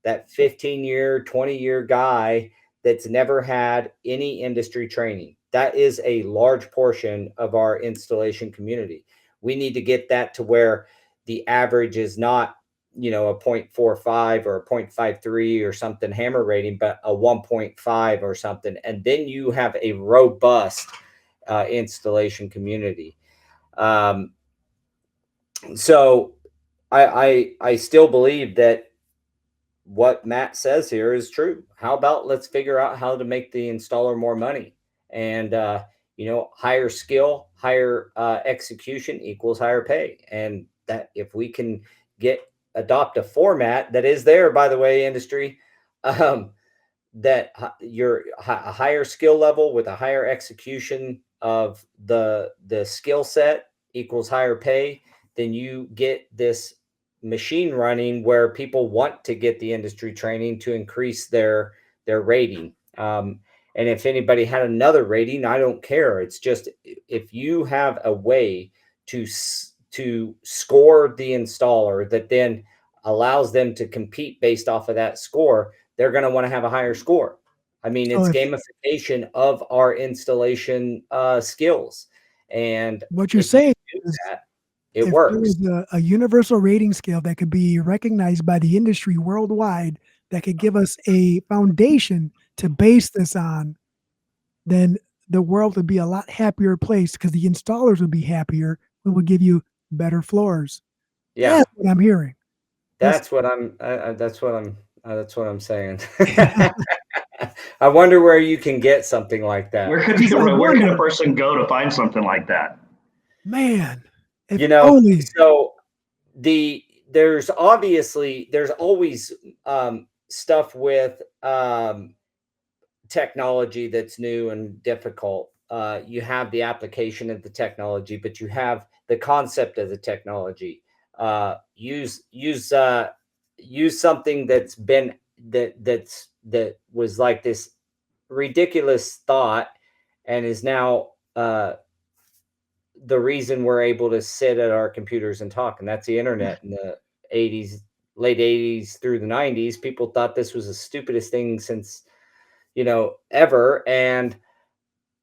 that 15-year, 20-year guy that's never had any industry training. That is a large portion of our installation community. We need to get that to where the average is not, a 0.45 or a 0.53 or something hammer rating, but a 1.5 or something. And then you have a robust installation community. So I still believe that what Matt says here is true. How about let's figure out how to make the installer more money, and higher skill, higher execution equals higher pay. And that if we can adopt a format that is there, by the way, industry, that you're a higher skill level with a higher execution of the skill set equals higher pay, then you get this machine running where people want to get the industry training to increase their rating. And if anybody had another rating, I don't care. It's just, if you have a way to score the installer that then allows them to compete based off of that score, they're going to want to have a higher score. I mean, it's gamification of our installation skills. And what you're saying is that, it if works. there was a universal rating scale that could be recognized by the industry worldwide, that could give us a foundation to base this on, then the world would be a lot happier place, because the installers would be happier. We would give you better floors. Yeah, that's what I'm hearing. That's what I'm saying. I wonder where you can get something like that. Where could a person go to find something like that? Man, only. So there's always stuff with technology that's new and difficult. You have the application of the technology, but you have the concept of the technology. Use something that's been that was like this ridiculous thought, and is now the reason we're able to sit at our computers and talk, and that's the internet. In the 80s, late 80s through the 90s, people thought this was the stupidest thing since ever, and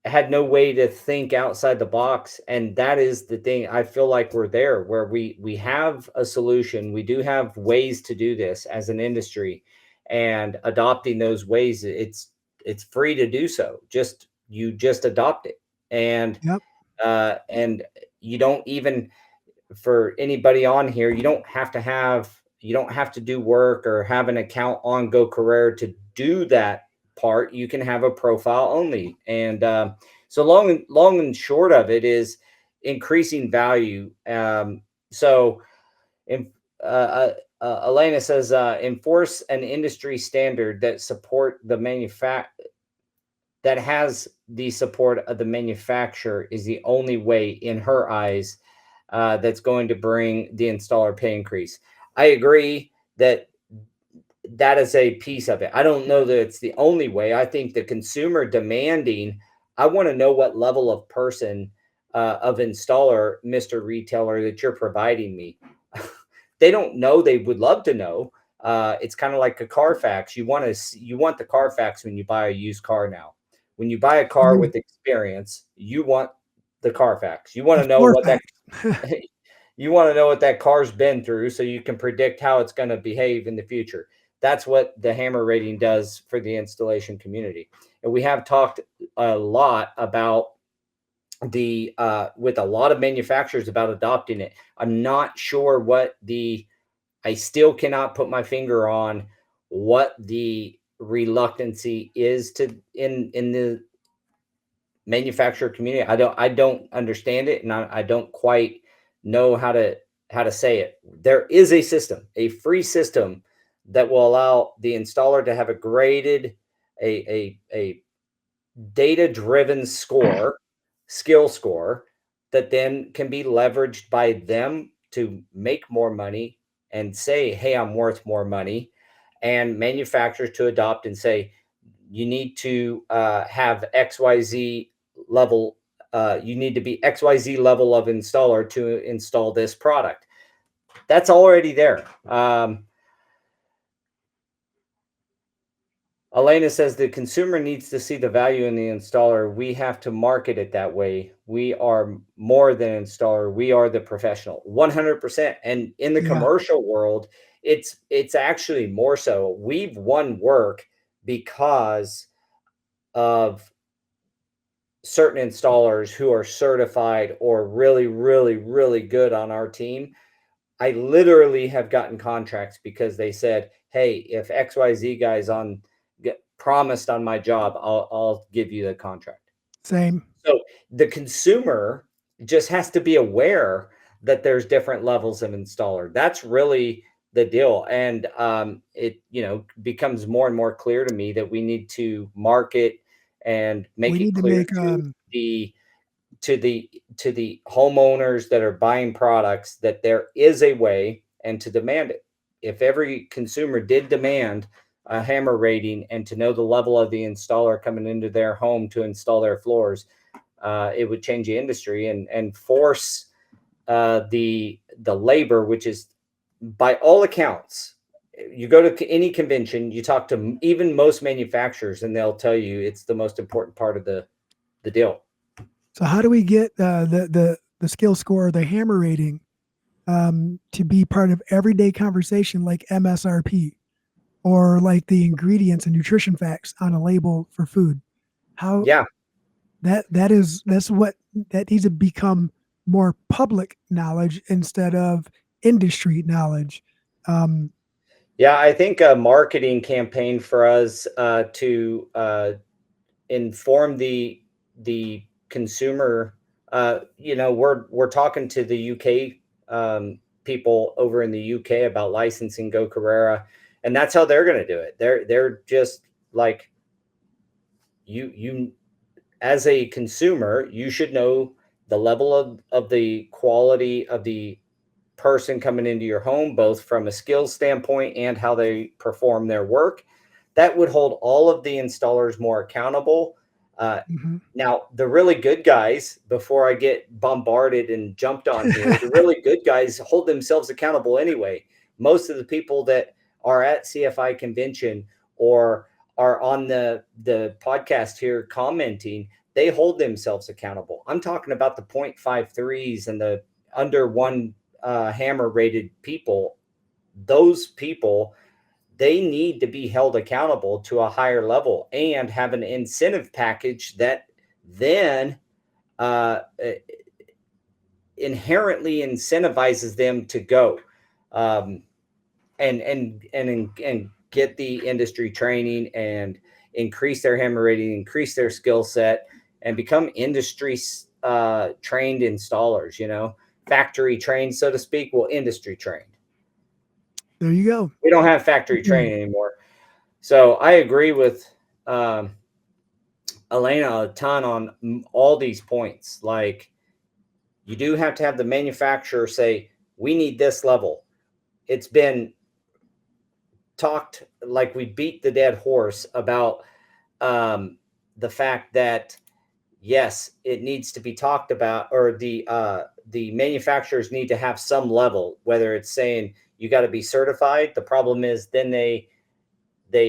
had no way to think outside the box. And that is the thing. I feel like we're there where we have a solution. We do have ways to do this as an industry, and adopting those ways, it's free to do so. You just adopt it. And and you don't even, for anybody on here, you don't have to do work or have an account on Go Carrera to do that part. You can have a profile only. And so long and short of it is increasing value. So Elena says, enforce an industry standard that that has the support of the manufacturer is the only way, in her eyes, that's going to bring the installer pay increase. I agree that that is a piece of it. I don't know that it's the only way. I think the consumer demanding, I want to know what level of person, of installer, Mr. Retailer, that you're providing me. They don't know. They would love to know. It's kind of like a Carfax. You want the Carfax when you buy a used car now. When you buy a car with experience, you want the Carfax. You want to know what that you want to know what that car's been through so you can predict how it's going to behave in the future. That's what the hammer rating does for the installation community. And we have talked a lot about the with a lot of manufacturers about adopting it. I'm not sure I still cannot put my finger on what the reluctancy is in the manufacturer community. I don't understand it, and I don't quite know how to say it. There is a system, a free system, that will allow the installer to have a data-driven skill score, that then can be leveraged by them to make more money and say, hey, I'm worth more money, and manufacturers to adopt and say, you need to have XYZ level. You need to be XYZ level of installer to install this product. That's already there. Elena says the consumer needs to see the value in the installer. We have to market it that way. We are more than installer. We are the professional. 100%. And in the commercial world, it's actually more so. We've won work because of certain installers who are certified or really, really, really good on our team. I literally have gotten contracts because they said, hey, if XYZ guys get promised on my job, I'll give you the contract. Same. So the consumer just has to be aware that there's different levels of installer. That's really the deal. And it becomes more and more clear to me that we need to market and make it clear to the homeowners that are buying products that there is a way, and to demand it. If every consumer did demand a hammer rating and to know the level of the installer coming into their home to install their floors, it would change the industry and force the labor, which is, by all accounts, you go to any convention, you talk to even most manufacturers, and they'll tell you it's the most important part of the deal. So how do we get the skill score, the hammer rating, to be part of everyday conversation, like MSRP, or like the ingredients and nutrition facts on a label for food? How? Yeah, that's what needs to become more public knowledge instead of industry knowledge. Yeah, I think a marketing campaign for us to inform the consumer. We're talking to the UK people over in the UK about licensing Go Carrera, and that's how they're going to do it. They're just like, you as a consumer, you should know the level of the quality of the person coming into your home, both from a skills standpoint and how they perform their work. That would hold all of the installers more accountable. Now, the really good guys, before I get bombarded and jumped on here, the really good guys hold themselves accountable anyway. Most of the people that are at CFI convention or are on the podcast here commenting, they hold themselves accountable. I'm talking about the 0.53s and the under one hammer rated people. Those people, they need to be held accountable to a higher level and have an incentive package that then inherently incentivizes them to go and get the industry training and increase their hammer rating, increase their skill set, and become industry trained installers, factory trained, so to speak. Well, industry trained. There you go. We don't have factory training anymore. So I agree with Elena a ton on all these points. Like, you do have to have the manufacturer say, we need this level. It's been talked like we beat the dead horse about the fact that yes, it needs to be talked about, or the manufacturers need to have some level, whether it's saying you got to be certified. The problem is then they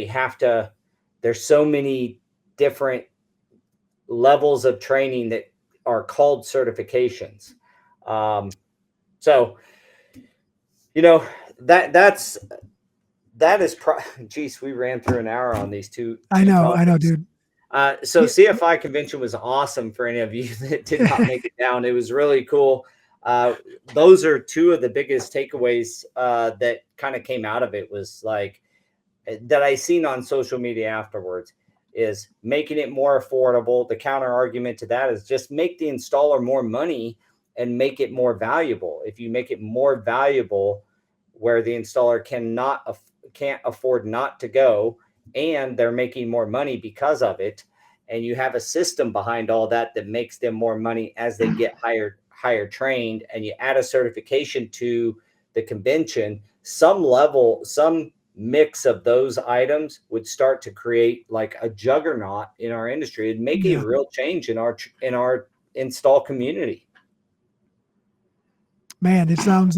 have to, there's so many different levels of training that are called certifications. So, you know, that is geez, we ran through an hour on these two I know, topics. dude. So CFI convention was awesome for any of you that did not make it down. It was really cool. Those are two of the biggest takeaways that kind of came out of it, was like that I seen on social media afterwards, is making it more affordable. The counter argument to that is just make the installer more money and make it more valuable. If you make it more valuable where the installer can't afford not to go, and they're making more money because of it, and you have a system behind all that that makes them more money as they get higher trained, and you add a certification to the convention, some mix of those items would start to create like a juggernaut in our industry and make a real change in our install community. Man, it sounds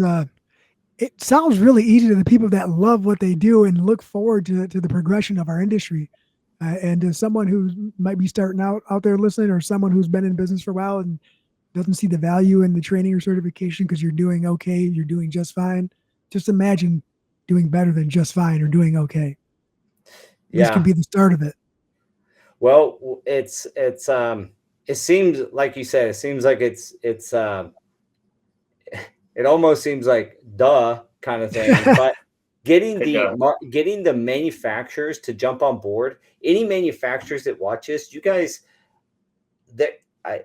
really easy to the people that love what they do and look forward to the progression of our industry. And to someone who might be starting out there listening, or someone who's been in business for a while and doesn't see the value in the training or certification because you're doing okay, you're doing just fine. Just imagine doing better than just fine or doing okay. This could be the start of it. Well, it seems like you said, it seems like it almost seems like duh kind of thing, but getting the manufacturers to jump on board, any manufacturers that watch this, you guys,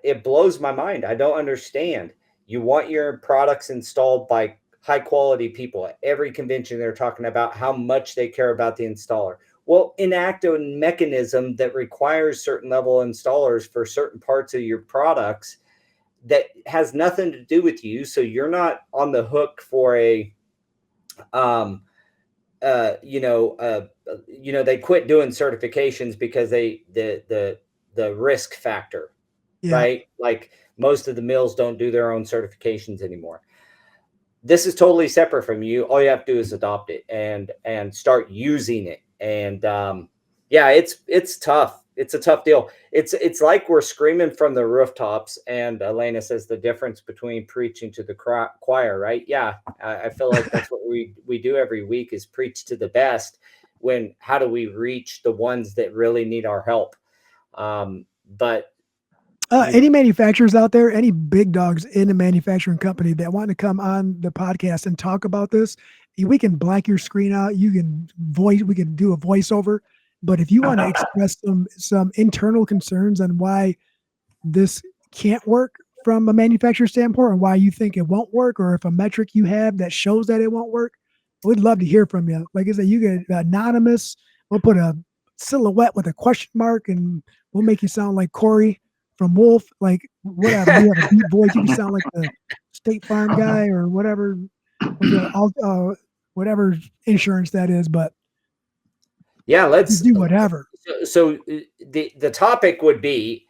it blows my mind. I don't understand. You want your products installed by high quality people. At every convention, they're talking about how much they care about the installer. Well, enact a mechanism that requires certain level installers for certain parts of your products that has nothing to do with you. So you're not on the hook for they quit doing certifications because the risk factor, right? Like most of the mills don't do their own certifications anymore. This is totally separate from you. All you have to do is adopt it and start using it. And it's tough. It's a tough deal. It's like we're screaming from the rooftops. And Elena says the difference between preaching to the choir, right? Yeah, I feel like that's what we do every week, is preach to the best. When how do we reach the ones that really need our help? But any manufacturers out there, any big dogs in a manufacturing company that want to come on the podcast and talk about this, we can black your screen out. We can do a voiceover. But if you want to express some internal concerns on why this can't work from a manufacturer standpoint, or why you think it won't work, or if a metric you have that shows that it won't work, we'd love to hear from you. Like I said, you get anonymous. We'll put a silhouette with a question mark, and we'll make you sound like Corey from Wolf, like whatever. You have a deep voice. You can sound like the State Farm guy or whatever, whatever insurance that is. But yeah, let's do whatever. So the topic would be,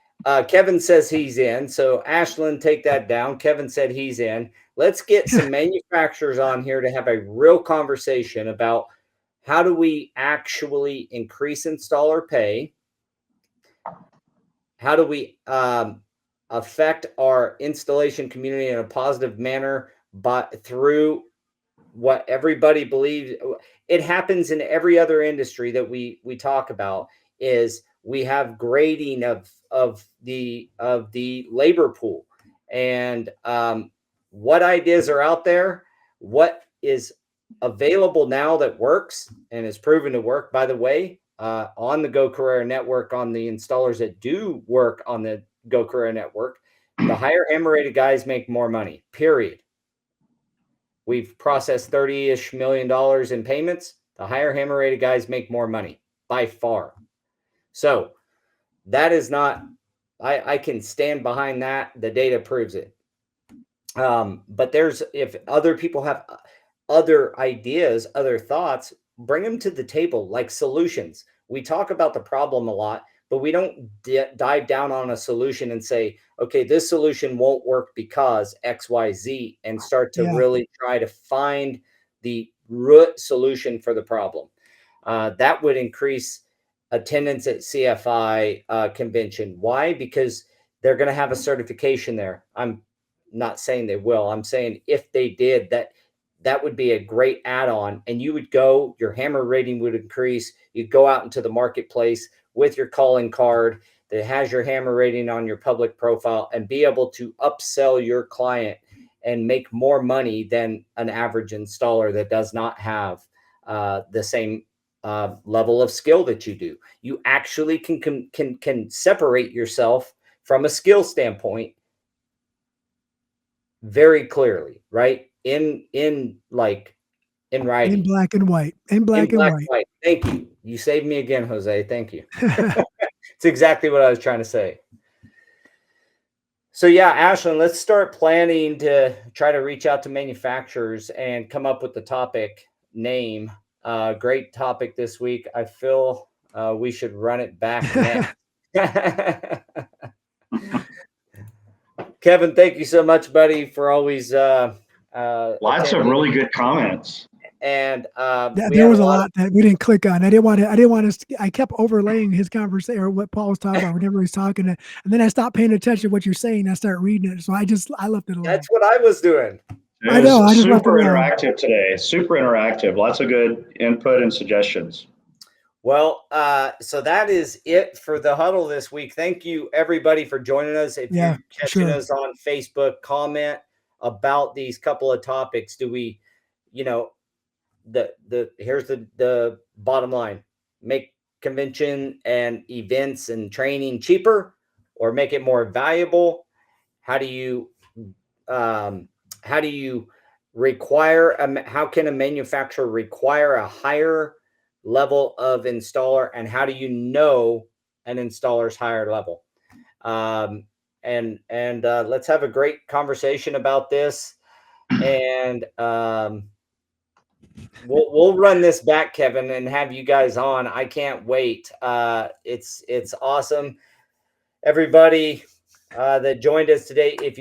Kevin says he's in. So Ashlyn, take that down. Kevin said he's in. Let's get some manufacturers on here to have a real conversation about how do we actually increase installer pay? How do we affect our installation community in a positive manner, but through what everybody believes? It happens in every other industry that we talk about, is we have grading of the labor pool, and what ideas are out there, what is available now that works and is proven to work, by the way, on the Go Carrera network, on the installers that do work on the Go Carrera network. The higher hammer rated guys make more money, period. We've processed $30-ish million in payments. The higher hammer rated guys make more money by far. So that is not, I can stand behind that. The data proves it. But if other people have other ideas, other thoughts, bring them to the table, like solutions. We talk about the problem a lot, but we don't dive down on a solution and say, okay, this solution won't work because X, Y, Z, and start to really try to find the root solution for the problem. That would increase attendance at CFI convention. Why? Because they're going to have a certification there. I'm not saying they will. I'm saying if they did, that would be a great add-on, and you would go, your hammer rating would increase. You'd go out into the marketplace with your calling card that has your hammer rating on your public profile and be able to upsell your client and make more money than an average installer that does not have the same level of skill that you do. You actually can separate yourself from a skill standpoint very clearly, right? In writing, in black and white, in black and white. Thank you. You saved me again, Jose. Thank you. It's exactly what I was trying to say. So yeah, Ashlyn, let's start planning to try to reach out to manufacturers and come up with the topic name. Great topic this week. I feel we should run it back next. Kevin, thank you so much, buddy, for always lots of really good comments. And there was a lot that we didn't click on. I didn't want us. I kept overlaying his conversation or what Paul was talking about whenever he's talking, and then I stopped paying attention to what you're saying. I started reading it, so I left it alone. That's what I was doing. I know. I just super interactive today. Super interactive. Lots of good input and suggestions. Well, so that is it for the huddle this week. Thank you, everybody, for joining us. If you're catching us on Facebook, comment about these couple of topics. Do we, here's the bottom line: make convention and events and training cheaper, or make it more valuable? How do you require? How can a manufacturer require a higher level of installer, and how do you know an installer's higher level? And let's have a great conversation about this, and we'll run this back, Kevin, and have you guys on. I can't wait. It's awesome. Everybody that joined us today, if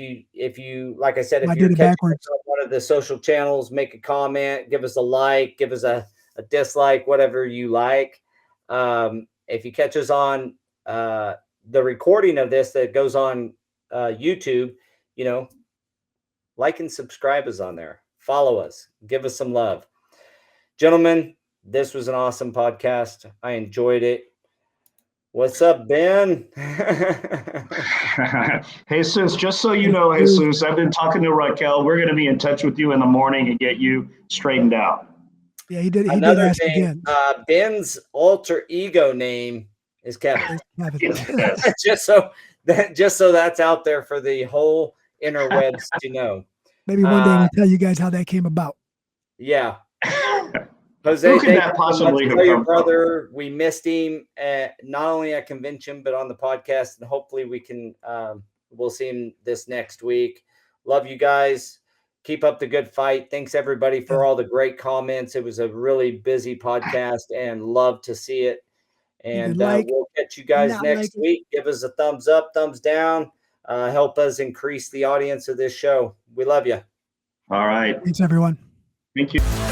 you like I said, if you're catching us on one of the social channels, make a comment, give us a like, give us a dislike, whatever you like. If you catch us on the recording of this that goes on YouTube, like and subscribe us on there. Follow us. Give us some love. Gentlemen, this was an awesome podcast. I enjoyed it. What's up, Ben? Jesus, just so you know, Jesus, I've been talking to Raquel. We're going to be in touch with you in the morning and get you straightened out. Yeah, he did. Another did ask thing, again. Ben's alter ego name is Kevin. just so that's out there for the whole interwebs to know. Maybe one day we'll tell you guys how that came about. Yeah. Jose, who could that possibly tell your brother we missed him not only at convention but on the podcast, and hopefully we can we'll see him this next week. Love you guys. Keep up the good fight. Thanks everybody for all the great comments. It was a really busy podcast and love to see it. And we'll catch you guys next week. Give us a thumbs up, thumbs down. Help us increase the audience of this show. We love you. All right. Thanks everyone. Thank you.